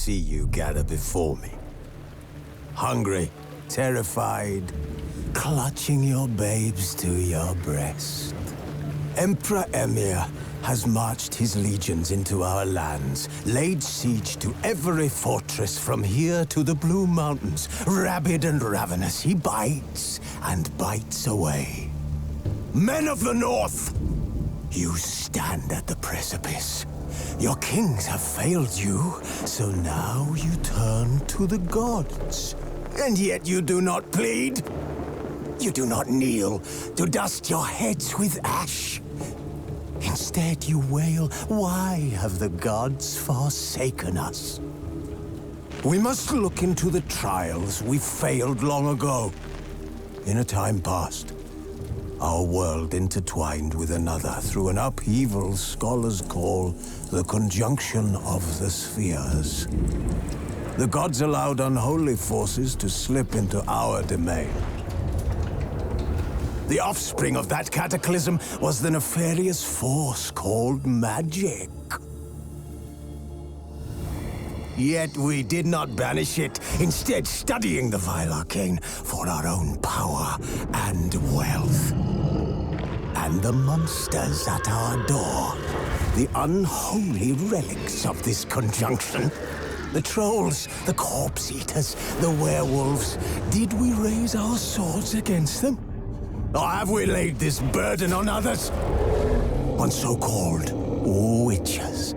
see you gather before me. Hungry, terrified, clutching your babes to your breast. Emperor Emir has marched his legions into our lands, laid siege to every fortress from here to the Blue Mountains. Rabid and ravenous, he bites and bites away. Men of the North, you stand at the precipice. Your kings have failed you, so now you turn to the gods. And yet you do not plead. You do not kneel to dust your heads with ash. Instead you wail, why have the gods forsaken us? We must look into the trials we failed long ago. In a time past, our world intertwined with another through an upheaval scholars call the conjunction of the spheres. The gods allowed unholy forces to slip into our domain. The offspring of that cataclysm was the nefarious force called magic. Yet we did not banish it, instead studying the vile arcane for our own power and wealth. And the monsters at our door, the unholy relics of this conjunction. The trolls, the corpse-eaters, the werewolves. Did we raise our swords against them? Or have we laid this burden on others? On so-called witches.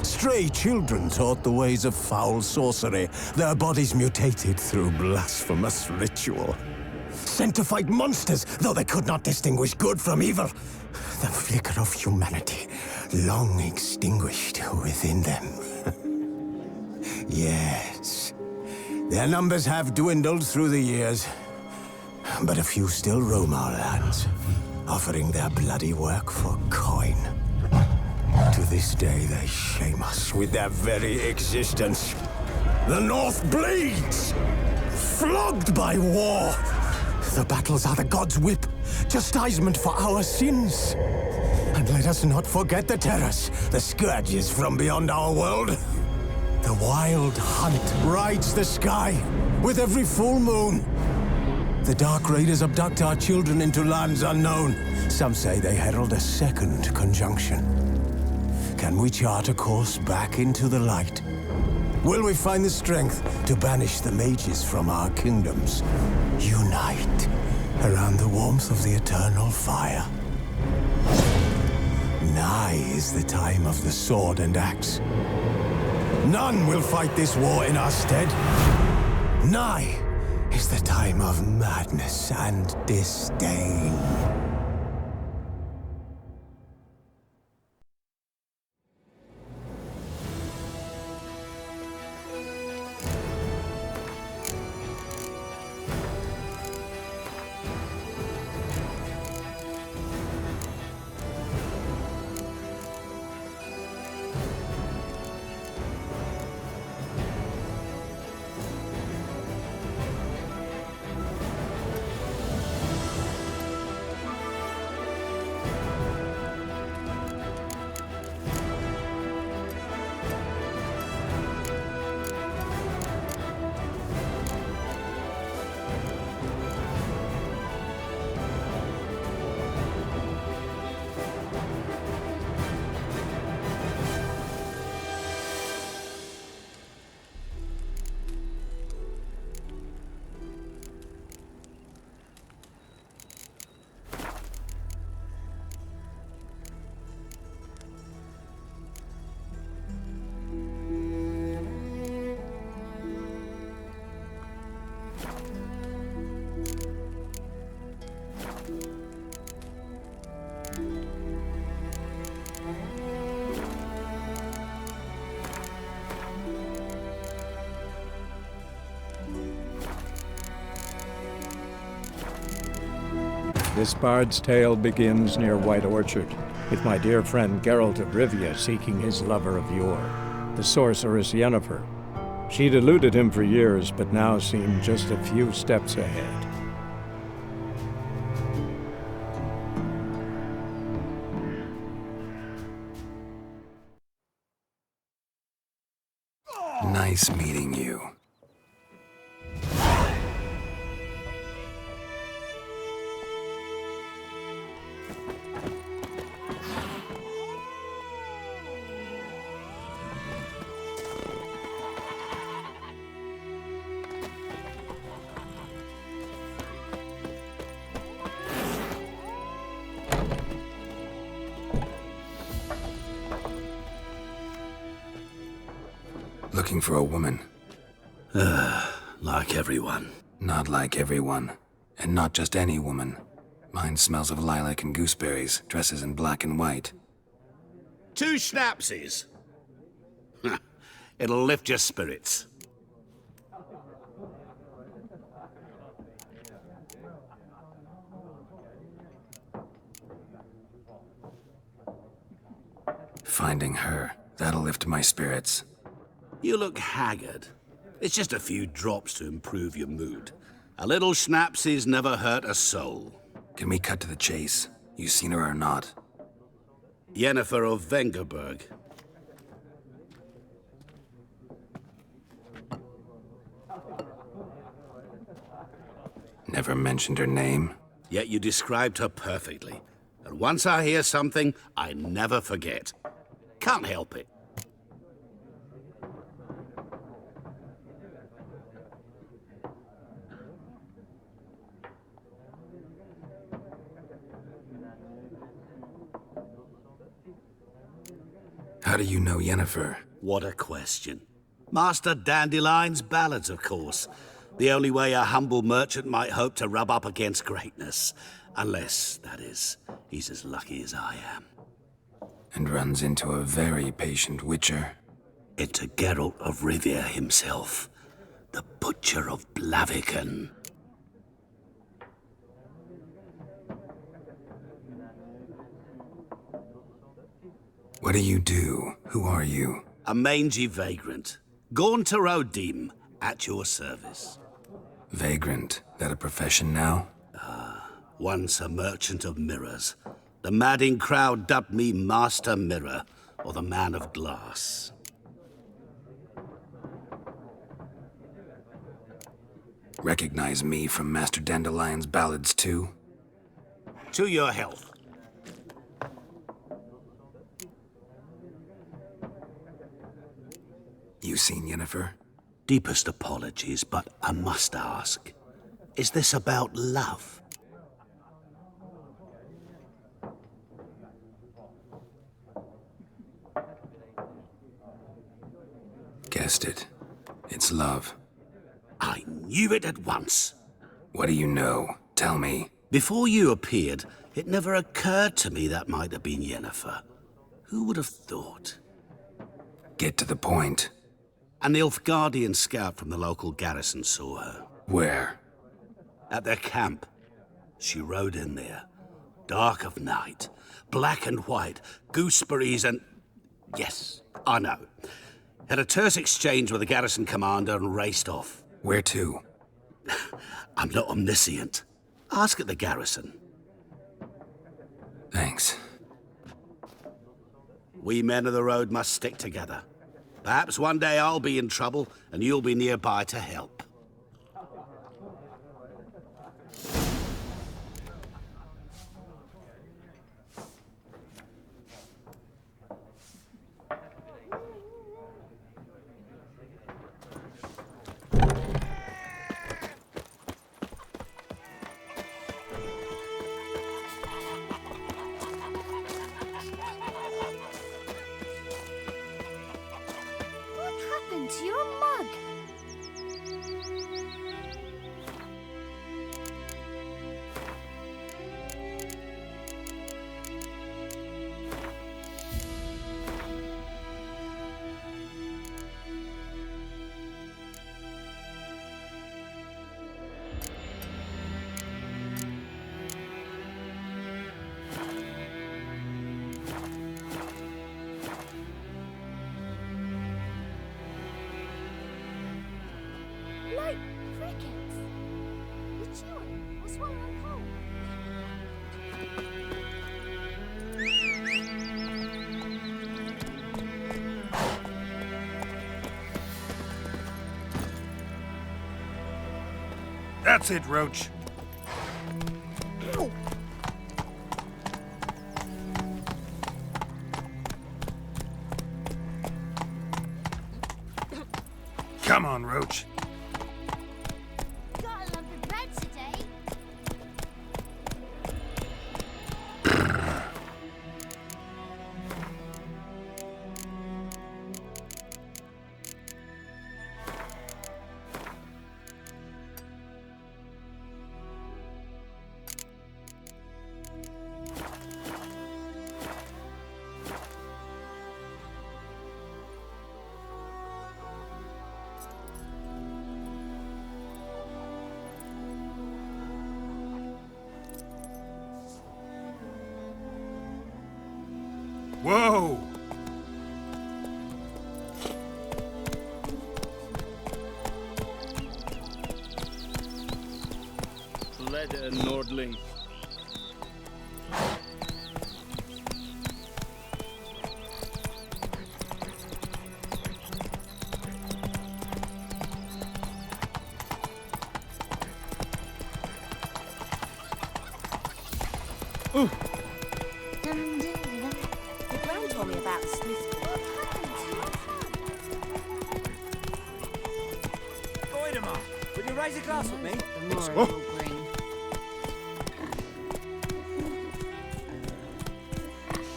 Stray children taught the ways of foul sorcery, their bodies mutated through blasphemous ritual. Sent to fight monsters, though they could not distinguish good from evil. The flicker of humanity, long extinguished within them. Yes, their numbers have dwindled through the years, but a few still roam our lands, offering their bloody work for coin. To this day, they shame us with their very existence. The North bleeds, flogged by war. The battles are the gods' whip, chastisement for our sins. And let us not forget the terrors, the scourges from beyond our world. The wild hunt rides the sky with every full moon. The Dark Raiders abduct our children into lands unknown. Some say they herald a second conjunction. Can we chart a course back into the light? Will we find the strength to banish the mages from our kingdoms? Unite around the warmth of the eternal fire. Nigh is the time of the sword and axe. None will fight this war in our stead. Nigh is the time of madness and disdain. This bard's tale begins near White Orchard, with my dear friend Geralt of Rivia seeking his lover of yore, the sorceress Yennefer. She'd eluded him for years, but now seemed just a few steps ahead. Nice meeting you. Looking for a woman. Like everyone. Not like everyone. And not just any woman. Mine smells of lilac and gooseberries, dresses in black and white. 2 schnapsies. It'll lift your spirits. Finding her, that'll lift my spirits. You look haggard. It's just a few drops to improve your mood. A little schnapsies never hurt a soul. Can we cut to the chase? You seen her or not? Yennefer of Vengerberg. Never mentioned her name. Yet you described her perfectly. And once I hear something, I never forget. Can't help it. How do you know Yennefer? What a question. Master Dandelion's ballads, of course. The only way a humble merchant might hope to rub up against greatness. Unless, that is, he's as lucky as I am. And runs into a very patient witcher. Into Geralt of Rivia himself. The Butcher of Blaviken. What do you do? Who are you? A mangy vagrant. Gaunter Odim, at your service. Vagrant. That a profession now? Once a merchant of mirrors. The madding crowd dubbed me Master Mirror, or the Man of Glass. Recognize me from Master Dandelion's ballads too? To your health. You seen Yennefer? Deepest apologies, but I must ask. Is this about love? Guessed it. It's love. I knew it at once. What do you know? Tell me. Before you appeared, it never occurred to me that might have been Yennefer. Who would have thought? Get to the point. An Nilfgaardian scout from the local garrison saw her. Where? At their camp. She rode in there. Dark of night. Black and white. Gooseberries and... Yes, I know. Had a terse exchange with the garrison commander and raced off. Where to? I'm not omniscient. Ask at the garrison. Thanks. We men of the road must stick together. Perhaps one day I'll be in trouble and you'll be nearby to help. To your mug. That's it, Roach. Come on, Roach. Got a lump of bread today. Whoa! Ledder Nordling. Your gran told me about Smith. Voidemar, will you raise a glass with me? The more it will bring.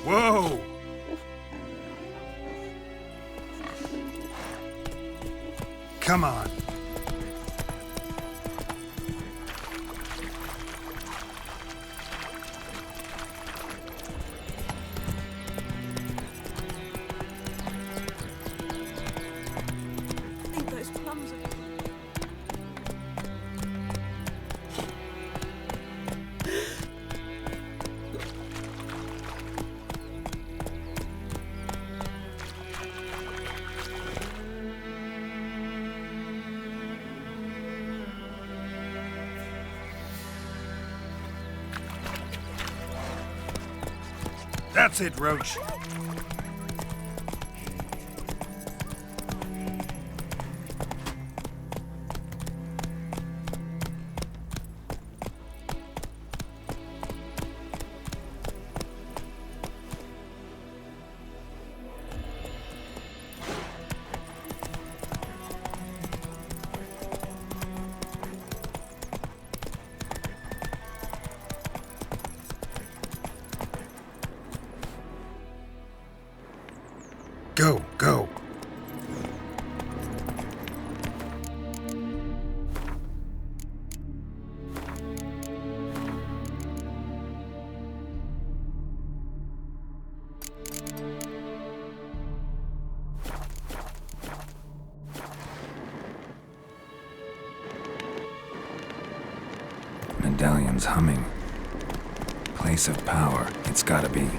Whoa! Come on. I think those plums are... That's it, Roach. Go, go. Medallion's humming. Place of power, it's gotta be.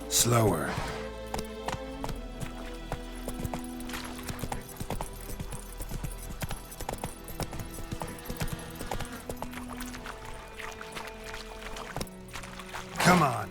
Slower. Come on.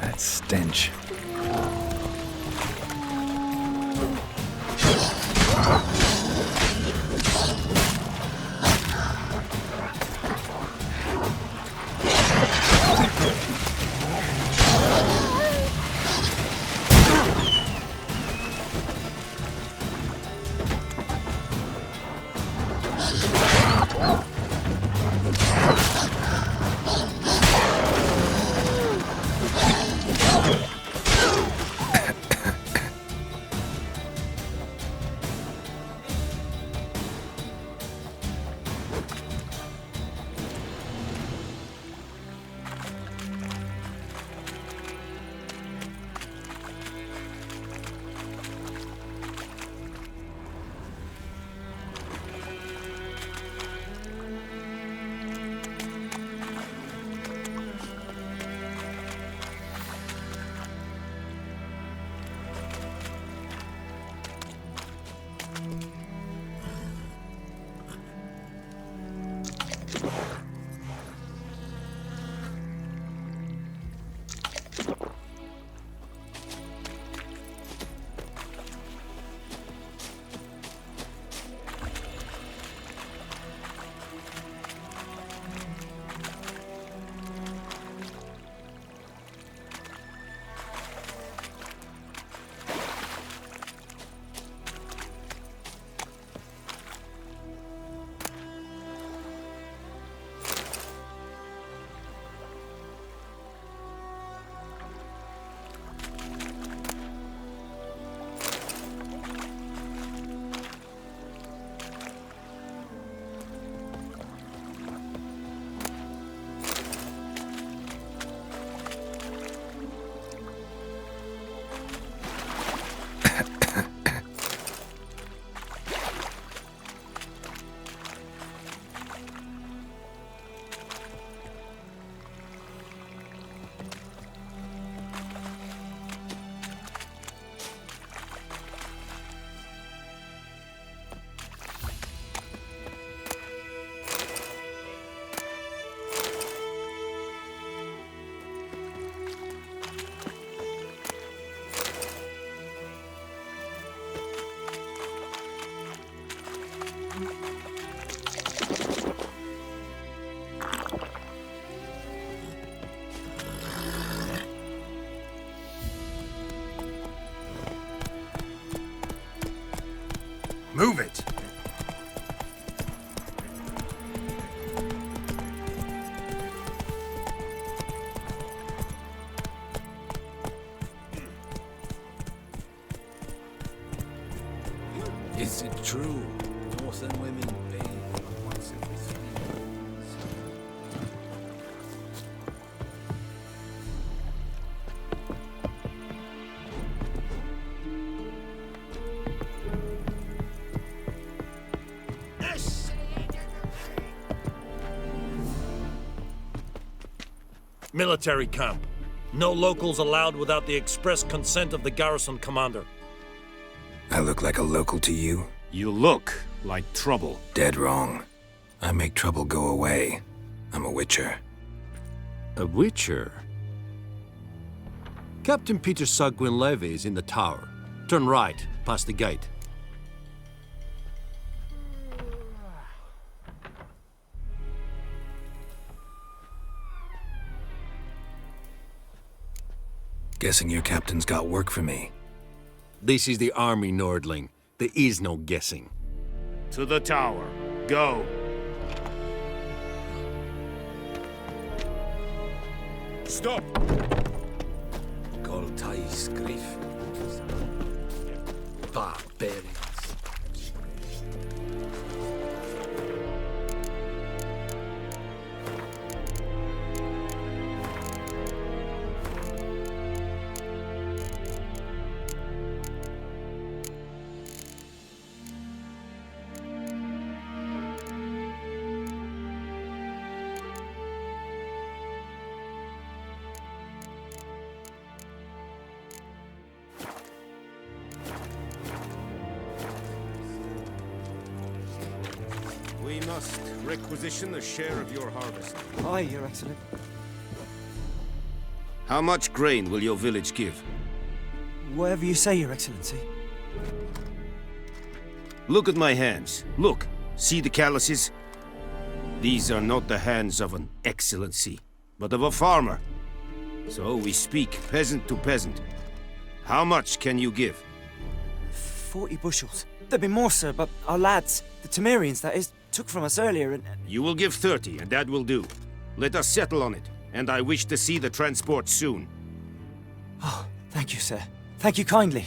That stench. Move it! Is it true? Northern women bathe once every 3 Military camp. No locals allowed without the express consent of the garrison commander. I look like a local to you? You look like trouble. Dead wrong. I make trouble go away. I'm a witcher. A witcher? Captain Peter Sagwin-Levy is in the tower. Turn right, past the gate. Guessing your captain's got work for me. This is the army, Nordling. There is no guessing. To the tower. Go. Stop! Goltais Griff. Barbarians. We must requisition a share of your harvest. Aye, Your Excellent. How much grain will your village give? Whatever you say, Your Excellency. Look at my hands. Look. See the calluses? These are not the hands of an excellency, but of a farmer. So we speak peasant to peasant. How much can you give? 40 bushels. There'd be more, sir, but our lads, the Temerians, that is, took from us earlier and... You will give 30, and that will do. Let us settle on it, and I wish to see the transport soon. Oh, thank you, sir. Thank you kindly.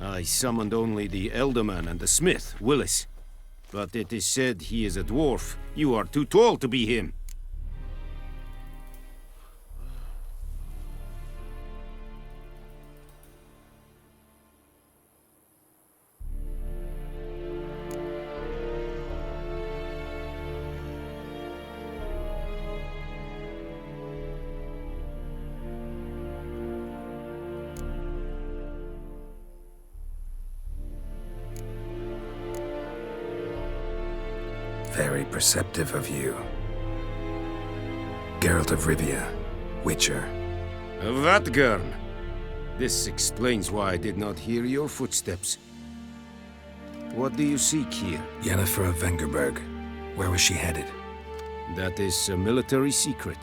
I summoned only the Elderman and the smith, Willis. But it is said he is a dwarf. You are too tall to be him. Very perceptive of you. Geralt of Rivia, Witcher. Vatgern! This explains why I did not hear your footsteps. What do you seek here? Yennefer of Vengerberg. Where was she headed? That is a military secret.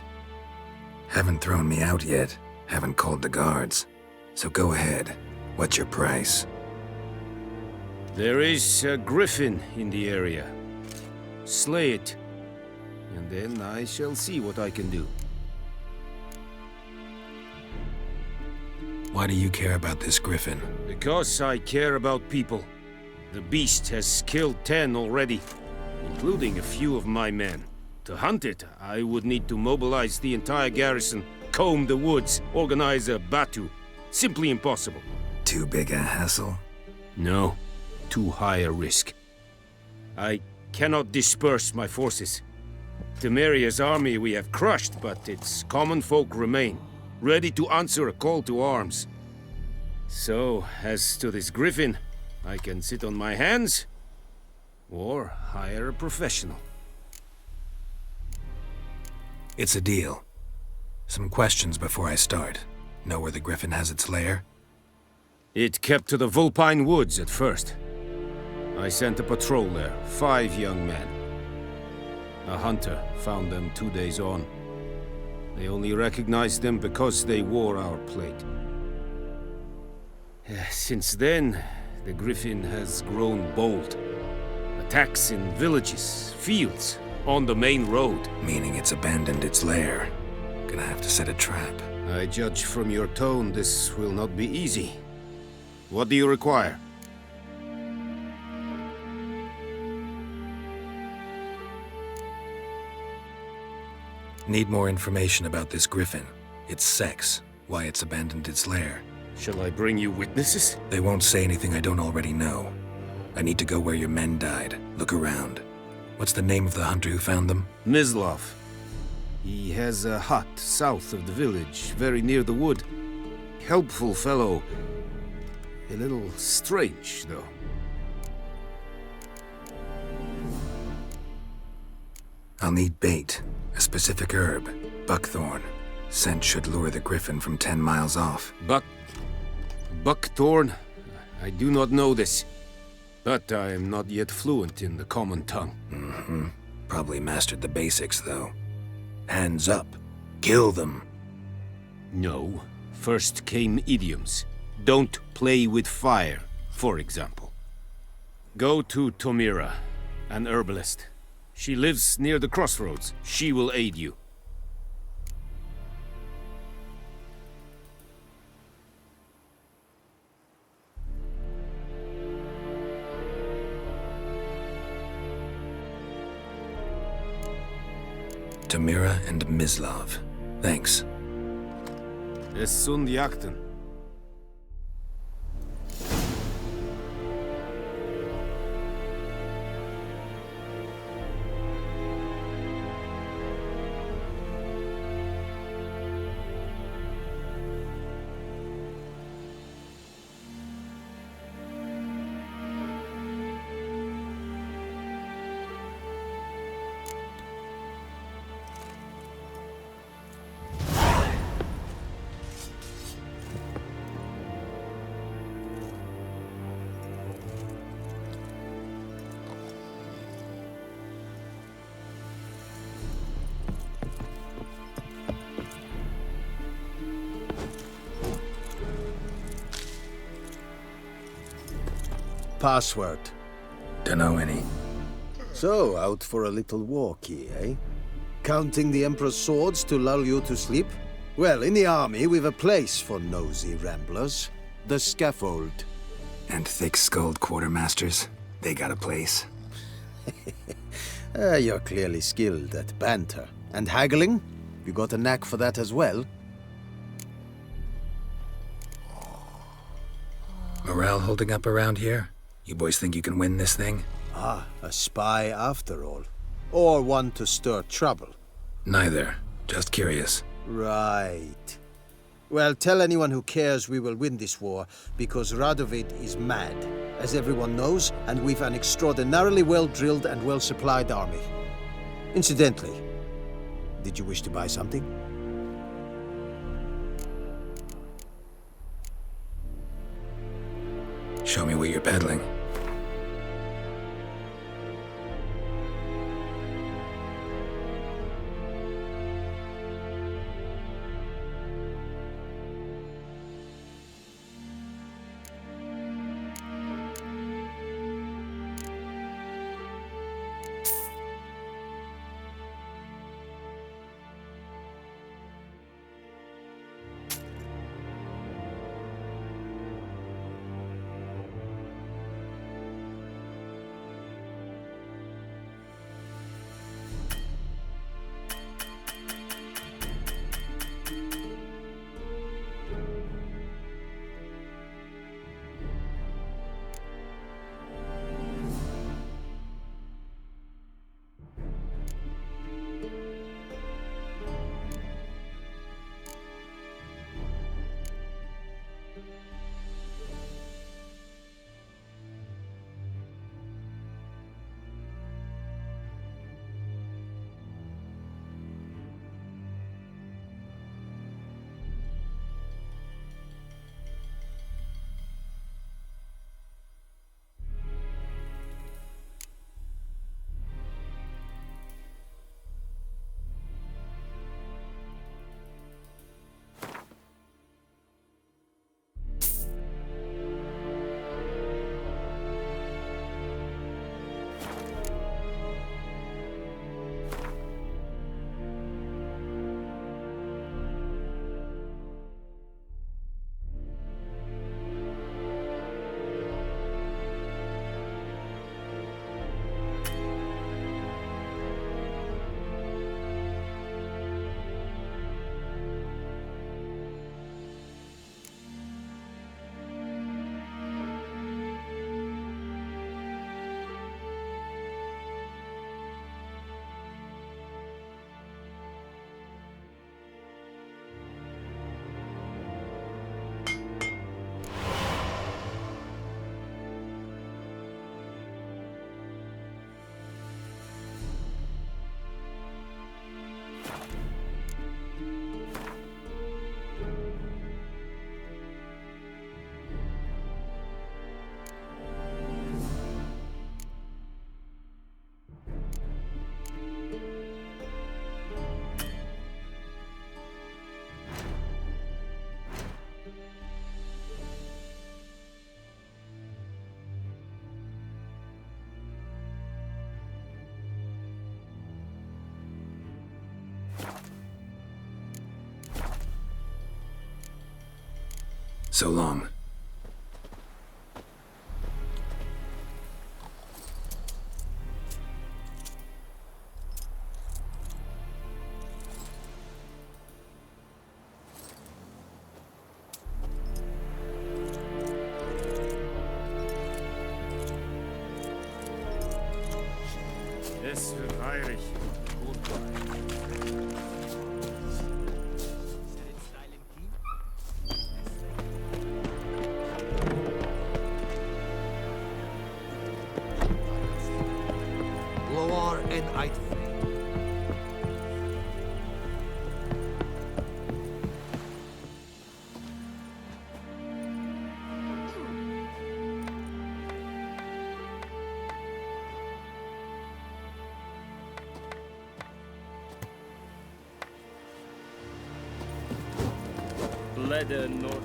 Haven't thrown me out yet. Haven't called the guards. So go ahead. What's your price? There is a griffin in the area. Slay it, and then I shall see what I can do. Why do you care about this griffin? Because I care about people. The beast has killed 10 already, including a few of my men. To hunt it, I would need to mobilize the entire garrison, comb the woods, organize a batu. Simply impossible. Too big a hassle? No, too high a risk. I cannot disperse my forces. Temeria's army we have crushed, but its common folk remain, ready to answer a call to arms. So, as to this griffin, I can sit on my hands, or hire a professional. It's a deal. Some questions before I start. Know where the griffin has its lair? It kept to the Vulpine Woods at first. I sent a patrol there, 5 young men. A hunter found them 2 days on. They only recognized them because they wore our plate. Since then, the griffin has grown bold. Attacks in villages, fields, on the main road. Meaning it's abandoned its lair. Gonna have to set a trap. I judge from your tone this will not be easy. What do you require? Need more information about this griffin. Its sex, why it's abandoned its lair. Shall I bring you witnesses? They won't say anything I don't already know. I need to go where your men died. Look around. What's the name of the hunter who found them? Mislav. He has a hut south of the village, very near the wood. Helpful fellow. A little strange, though. I'll need bait, a specific herb, buckthorn. Scent should lure the griffin from 10 miles off. Buckthorn? I do not know this. But I am not yet fluent in the common tongue. Mm-hmm. Probably mastered the basics, though. Hands up. Kill them. No. First came idioms. Don't play with fire, for example. Go to Tomira, an herbalist. She lives near the crossroads. She will aid you. Tomira and Mislav. Thanks. Es sunt jachten. Password. Dunno any. So, out for a little walkie, eh? Counting the Emperor's swords to lull you to sleep? Well, in the army, we've a place for nosy ramblers. The scaffold. And thick-skulled quartermasters. They got a place. You're clearly skilled at banter. And haggling? You got a knack for that as well? Morale holding up around here? You boys think you can win this thing? Ah, a spy after all. Or one to stir trouble. Neither. Just curious. Right. Well, tell anyone who cares we will win this war, because Radovid is mad, as everyone knows, and we've an extraordinarily well-drilled and well-supplied army. Incidentally, did you wish to buy something? Show me what you're peddling. So long. Es wird heilig. Lower and I'd Blätter nordlich.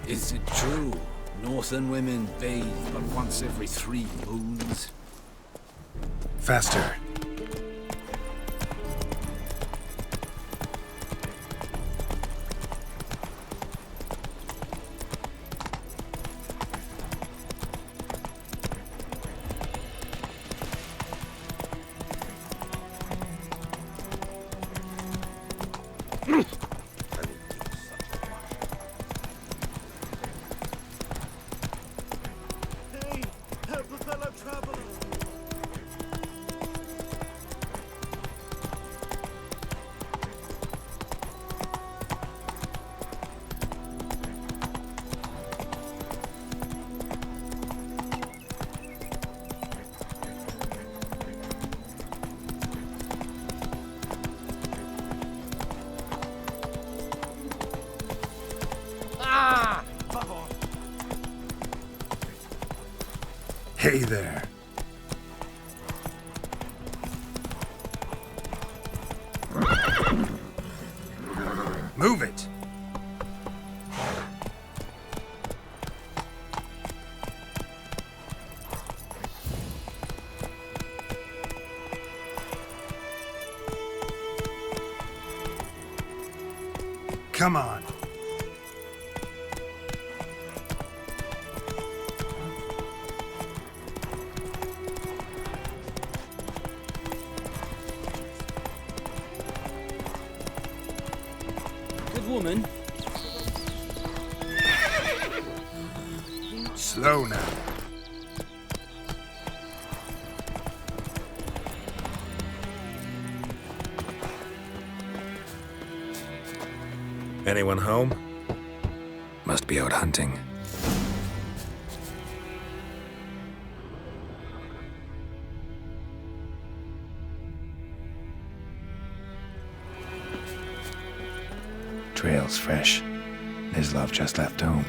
Is it true? Northern women bathe but once every 3 moons? Faster. Hey, help a fellow traveler! Hey there. Move it. Come on. Good woman. Slow now. Anyone home? Must be out hunting. Trail's fresh. His love just left home.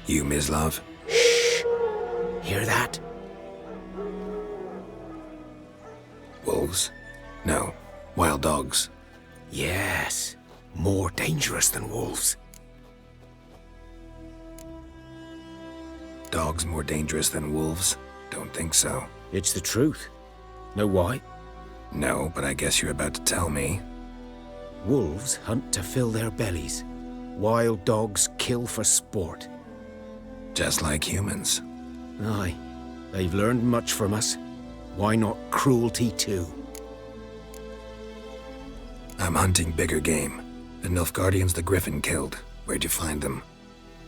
You, Mislav? Hear that? Wolves? No. Wild dogs. Yes. More dangerous than wolves. Dogs more dangerous than wolves? Don't think so. It's the truth. Know why? No, but I guess you're about to tell me. Wolves hunt to fill their bellies. Wild dogs kill for sport. Just like humans. Aye. They've learned much from us. Why not cruelty too? I'm hunting bigger game. The Nilfgaardians the Griffin killed. Where'd you find them?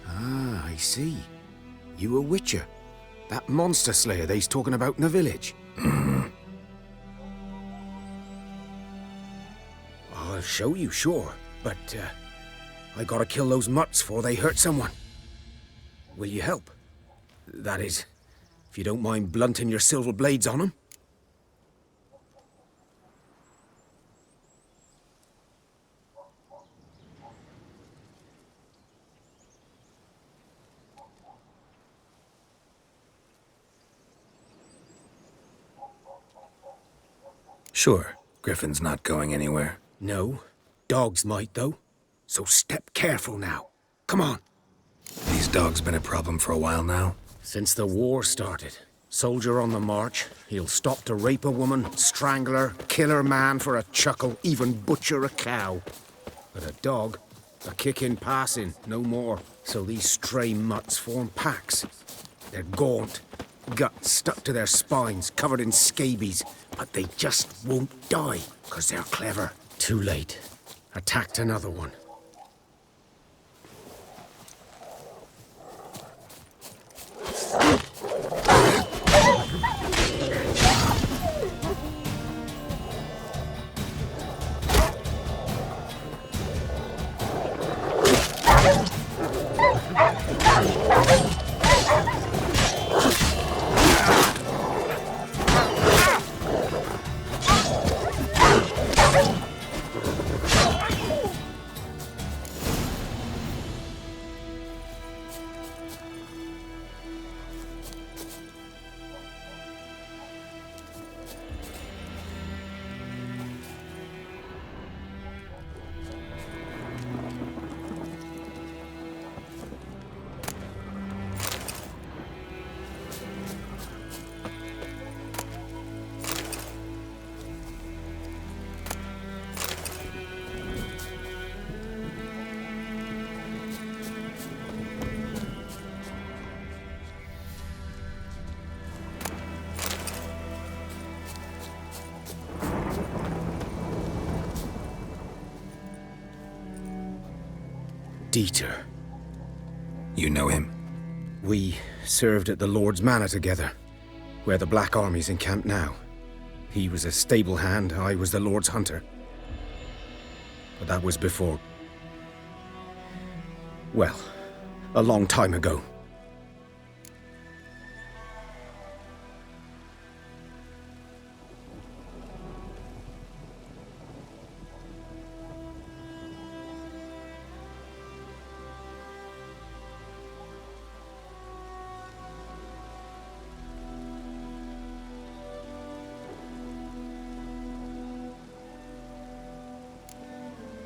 Ah, I see. You a witcher. That monster slayer they's talking about in the village. Mm-hmm. I'll show you, sure. But, I gotta kill those mutts before they hurt someone. Will you help? That is, if you don't mind blunting your silver blades on him. Sure, Griffin's not going anywhere. No, dogs might though. So step careful now. Come on. These dogs been a problem for a while now? Since the war started. Soldier on the march, he'll stop to rape a woman, strangle her, kill her man for a chuckle, even butcher a cow. But a dog, a kick in passing, no more. So these stray mutts form packs. They're gaunt, guts stuck to their spines, covered in scabies, but they just won't die, 'cause they're clever. Too late. Attacked another one. Dieter. You know him? We served at the Lord's Manor together, where the Black Army's encamped now. He was a stable hand, I was the Lord's hunter. But that was before... well, a long time ago.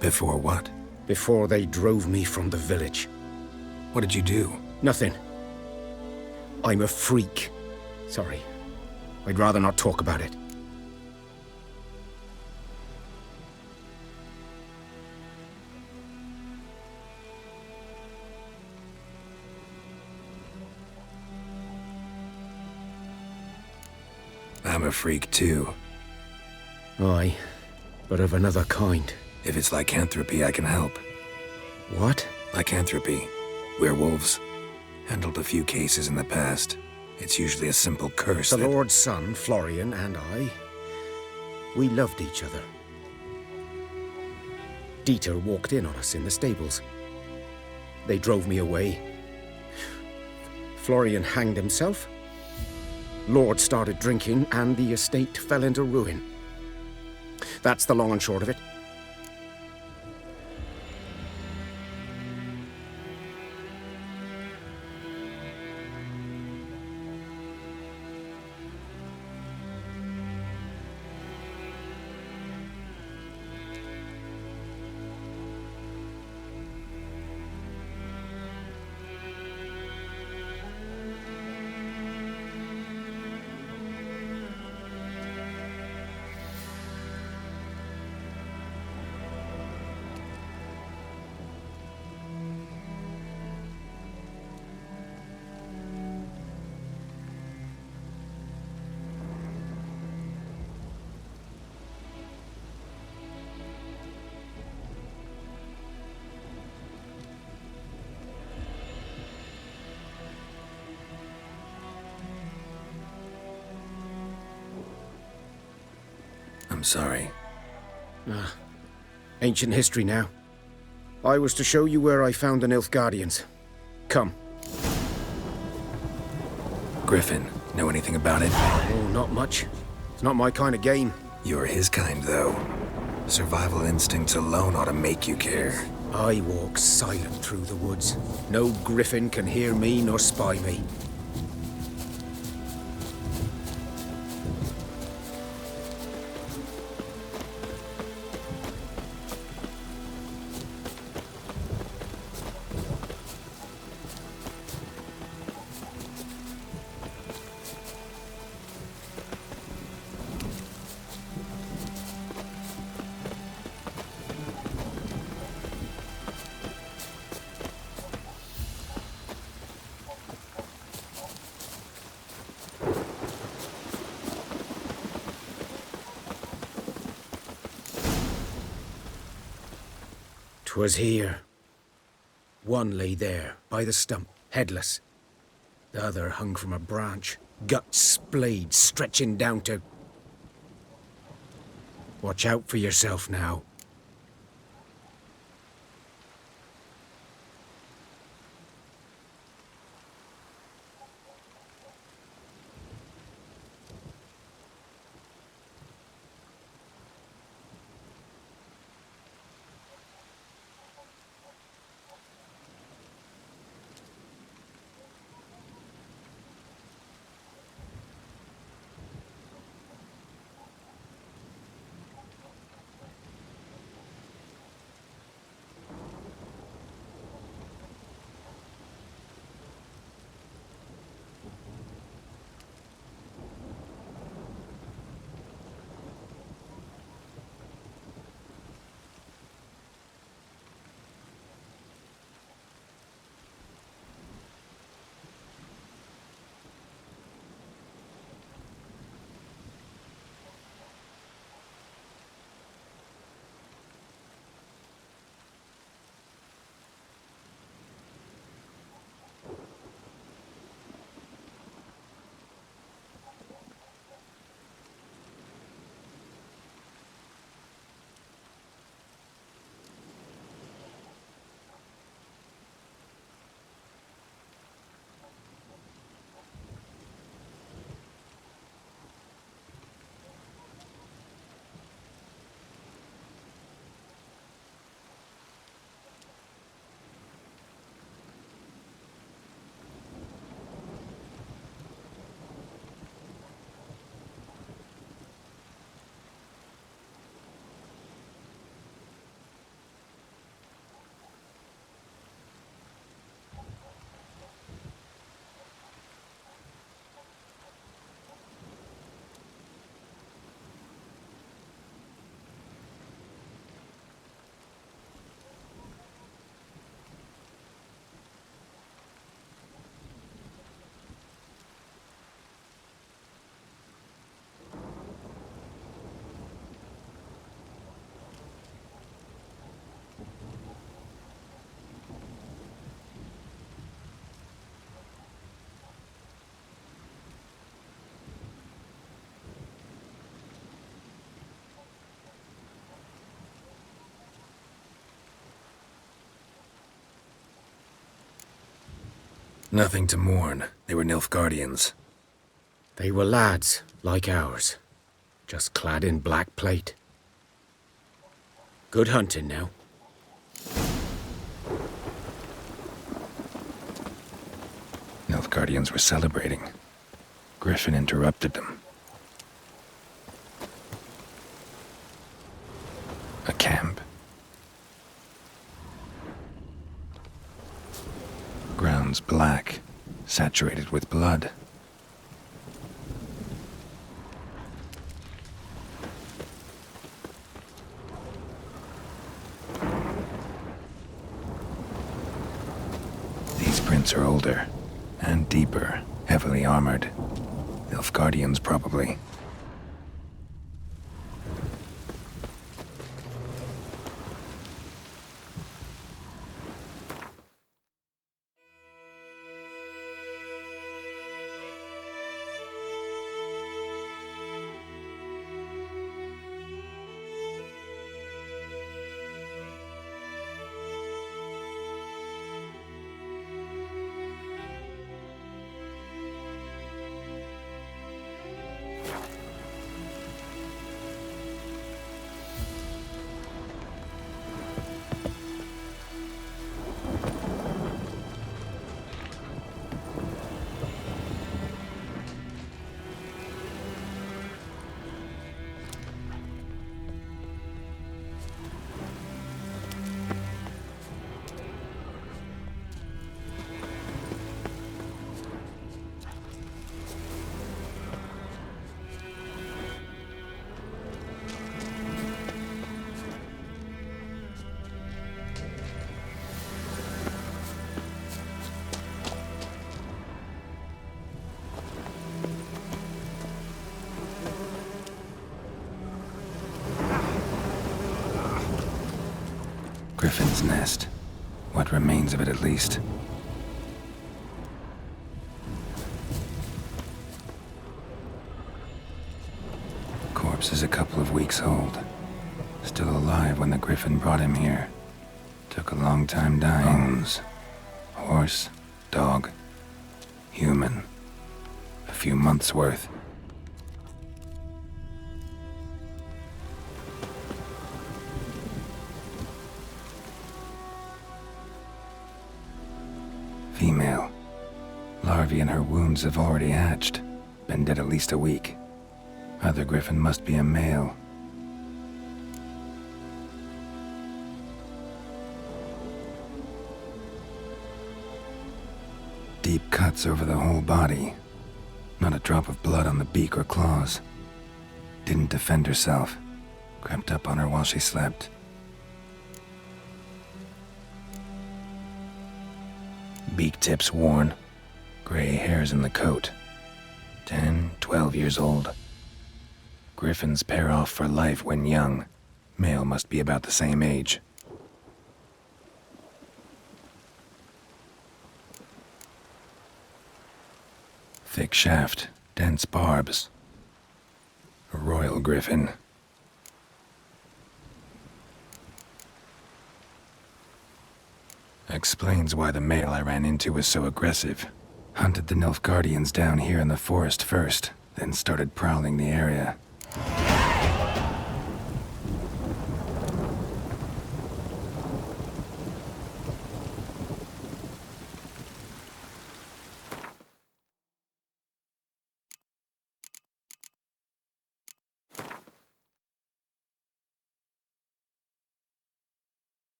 Before what? Before they drove me from the village. What did you do? Nothing. I'm a freak. Sorry. I'd rather not talk about it. I'm a freak too. Aye, but of another kind. If it's lycanthropy, I can help. What? Lycanthropy. Werewolves. Handled a few cases in the past. It's usually a simple curse The that... Lord's son, Florian, and I, we loved each other. Dieter walked in on us in the stables. They drove me away. Florian hanged himself. Lord started drinking, and the estate fell into ruin. That's the long and short of it. I'm sorry. Ancient history now. I was to show you where I found the Nilfgaardians. Come. Griffin, Know anything about it? Oh, not much. It's not my kind of game. You're his kind, though. Survival instincts alone ought to make you care. I walk silent through the woods. No griffin can hear me nor spy me. "'Twas here. One lay there, by the stump, headless. The other hung from a branch, guts splayed, stretching down to... Watch out for yourself now." Nothing to mourn. They were Nilfgaardians. They were lads, like ours, just clad in black plate. Good hunting now. Nilfgaardians were celebrating. Griffin interrupted them. A camp. Grounds black, saturated with blood. These prints are older and deeper, heavily armored. Nilfgaardians, probably. Griffin's nest. What remains of it, at least. Corpse is a couple of weeks old. Still alive when the Griffin brought him here. Took a long time dying. Bones. Horse, dog, human. A few months' worth. Female. Larvae in her wounds have already hatched. Been dead at least a week. Other Griffin must be a male. Deep cuts over the whole body. Not a drop of blood on the beak or claws. Didn't defend herself. Crept up on her while she slept. Beak tips worn. Gray hairs in the coat. 10, 12 years old. Griffins pair off for life when young. Male must be about the same age. Thick shaft, dense barbs. A royal griffin. Explains why the male I ran into was so aggressive. Hunted the Nilfgaardians down here in the forest first, then started prowling the area.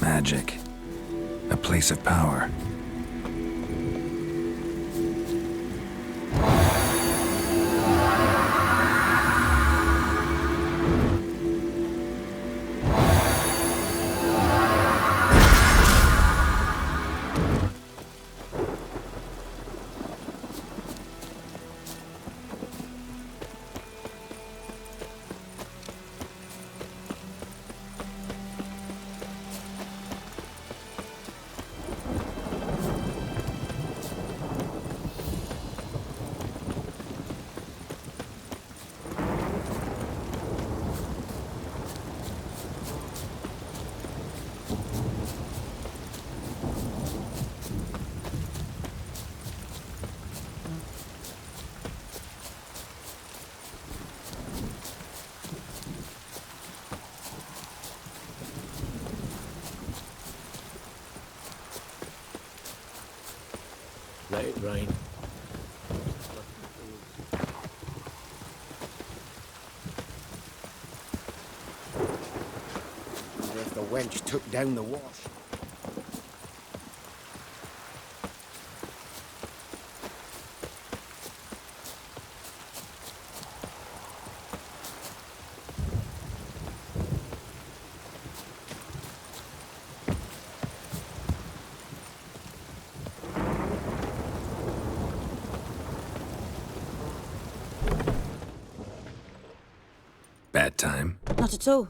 Magic. A place of power. Let it rain. wench took down the wash. Bad time? Not at all.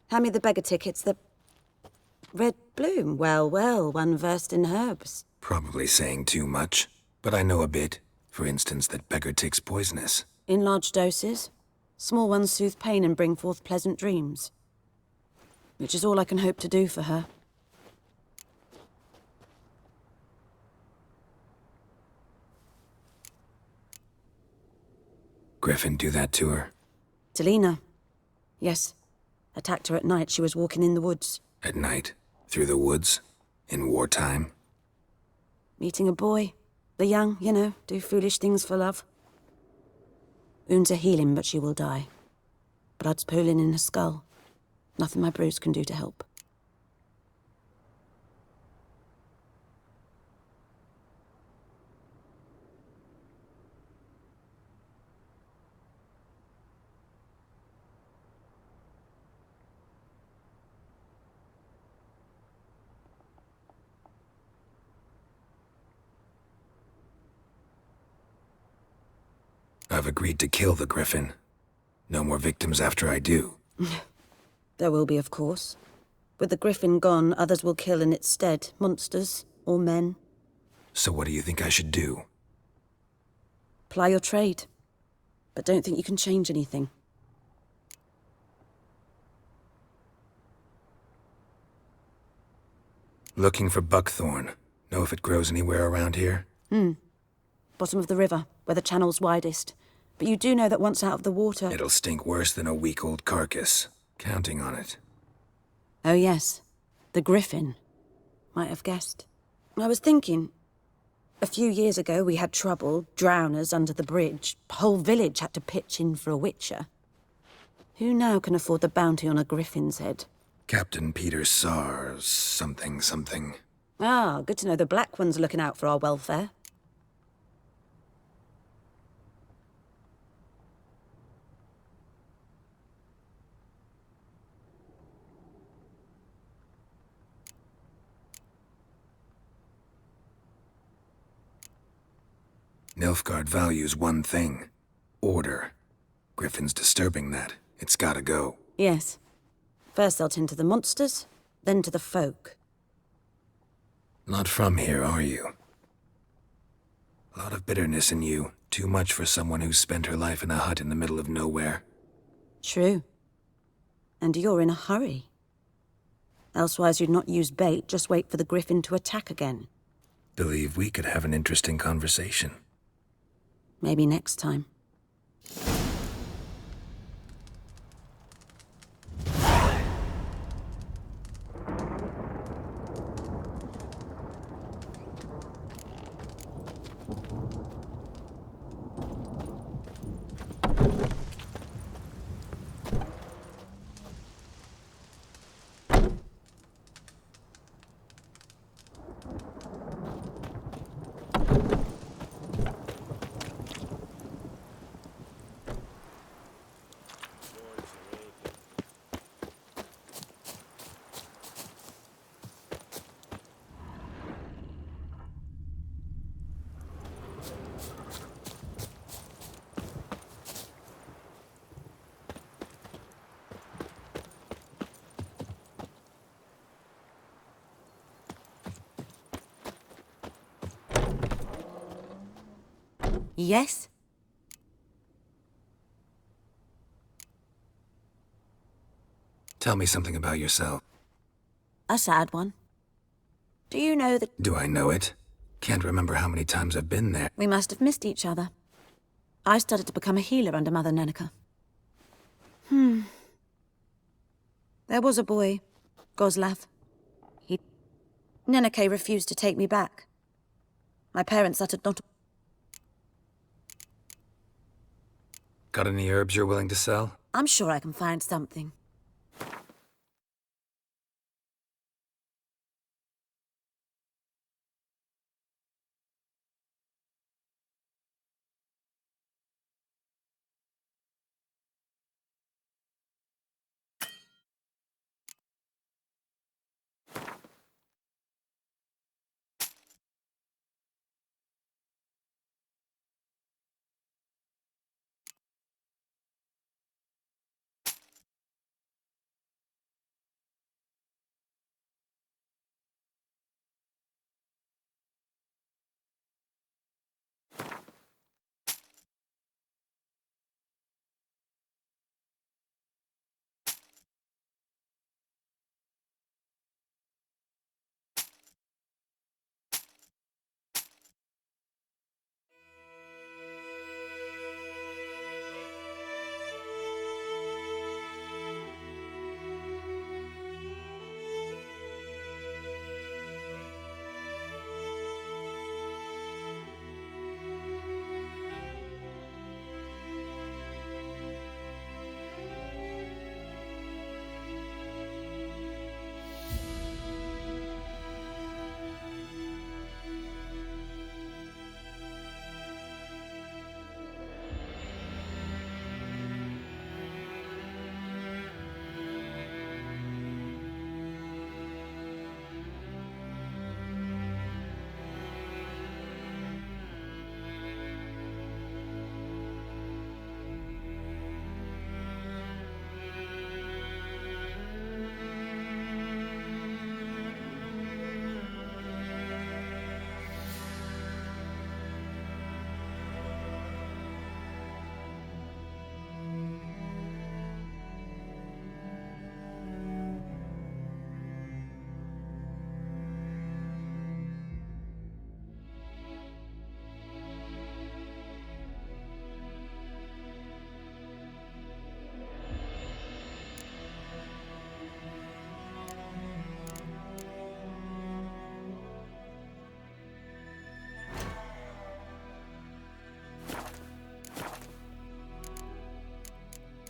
Hand me the beggar tickets, the... Red bloom. Well, well, one versed in herbs. Probably saying too much, but I know a bit. For instance, that beggar tick's poisonous. In large doses. Small ones soothe pain and bring forth pleasant dreams. Which is all I can hope to do for her. Griffin do that to her? Delina. Yes. Attacked her at night. She was walking in the woods. At night? Through the woods? In wartime? Meeting a boy. The young, you know, do foolish things for love. Wounds are healing, but she will die. Blood's pooling in her skull. Nothing my bruise can do to help. I've agreed to kill the Griffin. No more victims after I do. There will be, of course. With the Griffin gone, others will kill in its stead. Monsters or men. So what do you think I should do? Ply your trade. But don't think you can change anything. Looking for buckthorn. Know if it grows anywhere around here? Bottom of the river, where the channel's widest. But you do know that once out of the water... It'll stink worse than a week-old carcass. Counting on it. Oh yes, the Griffin. Might have guessed. I was thinking... A few years ago we had trouble, drowners under the bridge. Whole village had to pitch in for a witcher. Who now can afford the bounty on a Griffin's head? Captain Peter Sars... something. Ah, good to know the Black One's looking out for our welfare. Nilfgaard values one thing. Order. Griffin's disturbing that. It's gotta go. Yes. First they'll tend to the monsters, then to the folk. Not from here, are you? A lot of bitterness in you. Too much for someone who's spent her life in a hut in the middle of nowhere. True. And you're in a hurry. Elsewise you'd not use bait, just wait for the Griffin to attack again. Believe we could have an interesting conversation. Maybe next time. Yes? Tell me something about yourself. A sad one. Do you know that... Do I know it? Can't remember how many times I've been there. We must have missed each other. I studied to become a healer under Mother Neneka. There was a boy, Goslav. Neneke refused to take me back. My parents uttered not... Got any herbs you're willing to sell? I'm sure I can find something.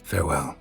Farewell.